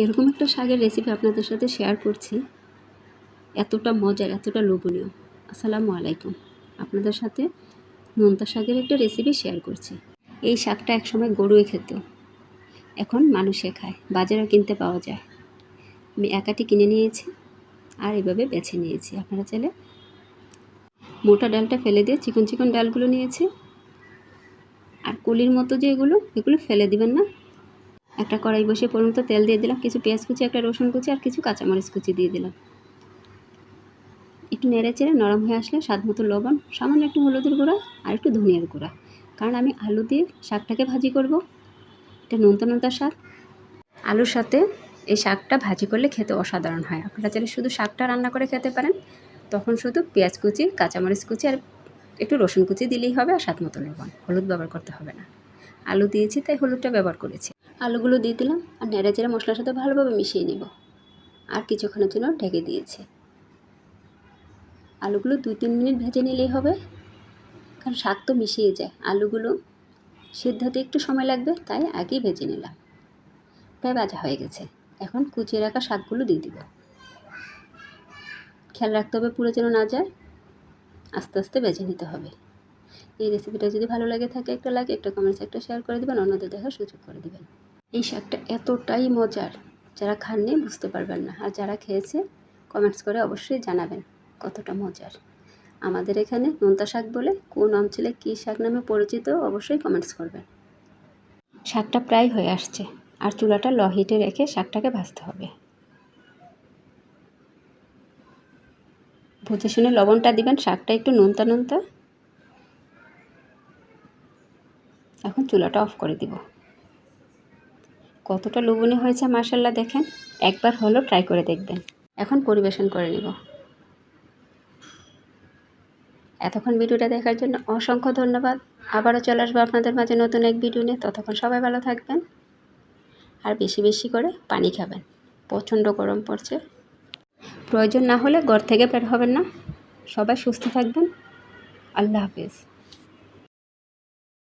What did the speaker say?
এরকম একটা শাকের রেসিপি আপনাদের সাথে শেয়ার করছি, এতটা মজার, এতটা লোভনীয়। আসসালামু আলাইকুম। আপনাদের সাথে নোনতা শাকের একটা রেসিপি শেয়ার করছি। এই শাকটা একসময় গরুয়ে খেত, এখন মানুষে খায়, বাজারেও কিনতে পাওয়া যায়। আমি একাটি কিনে নিয়েছি আর এভাবে বেছে নিয়েছি। আপনারা চাইলে মোটা ডালটা ফেলে দিয়ে চিকন চিকন ডালগুলো নিয়েছি। আর কলির মতো যে এগুলো ফেলে দিবেন না। একটা কড়াই বসে পরিমতো তেল দিয়ে দিলাম, কিছু পেঁয়াজ কুচি, একটা রসুন কুচি আর কিছু কাঁচামরিচ কুচি দিয়ে দিলাম। একটু নেড়ে চেড়ে নরম হয়ে আসলে স্বাদ মতো লবণ, সামান্য একটু হলুদের গুঁড়া আর একটু ধনিয়ার গুঁড়া, কারণ আমি আলু দিয়ে শাকটাকে ভাজি করব। এটা নোনতা নোনতা শাক। আলুর সাথে এই শাকটা ভাজি করলে খেতে অসাধারণ হয়। আপনারা চাইলে শুধু শাকটা রান্না করে খেতে পারেন, তখন শুধু পেঁয়াজ কুচি, কাঁচামরিচ কুচি আর একটু রসুন কুচি দিলেই হবে, আর স্বাদ মতো লবণ। হলুদ ব্যবহার করতে হবে না। আলু দিয়েছি তাই হলুদটা ব্যবহার করেছি। আলুগুলো দিয়ে দিলাম আর নেড়ে চেড়ে মশলার সাথে ভালোভাবে মিশিয়ে নেব। আর কিছুক্ষণের জন্য ঢেকে দিয়েছি। আলুগুলো 2-3 মিনিট ভেজে নিলেই হবে, কারণ শাক তো মিশিয়ে যায়। আলুগুলো সিদ্ধ হতে একটু সময় লাগবে, তাই আগেই ভেজে নিলাম। প্রায় ভাজা হয়ে গেছে। এখন কুচিয়ে রাখা শাকগুলো দিয়ে দিব। খেয়াল রাখতে হবে পুরো যেন না যায়, আস্তে আস্তে ভেজে নিতে হবে। এই রেসিপিটা যদি ভালো লাগে থাকে একটা লাইক, একটা কমেন্টস, একটা শেয়ার করে দেবেন, অন্যদের দেখার সুযোগ করে দেবেন। এই শাকটা এতটাই মজার, যারা খাননি বুঝতে পারবেন না, আর যারা খেয়েছে কমেন্টস করে অবশ্যই জানাবেন কতটা মজার। আমাদের এখানে নোনতা শাক বলে, কোন অঞ্চলে কী শাক নামে পরিচিত অবশ্যই কমেন্টস করবেন। শাকটা প্রায় হয়ে আসছে, আর চুলাটা লো হিটে রেখে শাকটাকে ভাজতে হবে। বুঝে শুনে লবণটা দিবেন, শাকটা একটু নোনতা নোনতা। এখন চুলাটা অফ করে দিব। কতটা লোভনীয় হয়েছে মাশাআল্লাহ, দেখেন। একবার হলো ট্রাই করে দেখবেন। এখন পরিবেশন করে নিব। এতক্ষণ ভিডিওটা দেখার জন্য অসংখ্য ধন্যবাদ। আবারও চলে আসবো আপনাদের মাঝে নতুন এক ভিডিও নিয়ে। ততক্ষণ সবাই ভালো থাকবেন, আর বেশি বেশি করে পানি খাবেন। প্রচণ্ড গরম পড়ছে, প্রয়োজন না হলে ঘর থেকে বের হবেন না। সবাই সুস্থ থাকবেন। আল্লাহ হাফেজ।